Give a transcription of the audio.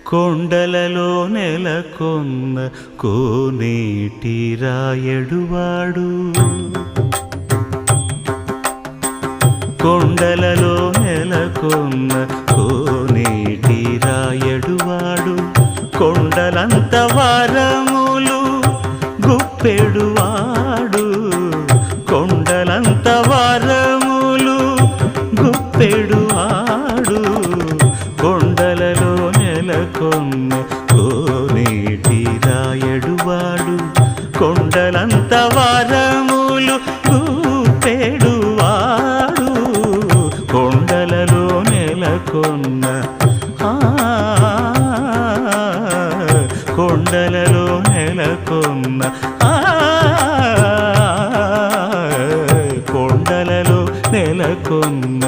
కొండలలో నెలకొన్న కోనేటి రాయడువాడు కొండలలో నెలకొన్న కోనేటి రాయడువాడు కొండలంత వరములు గుప్పెడువాడు కొండలంత వరములు గుప్పెడువాడు కొండలలో నెలకొన్న కోనేటి రాయడువాడు కొండలంత వరములు గుప్పెడువాడు కొండలలో నెలకొన్న కొండలలో నెలకొన్న కొండలలో నెలకొన్న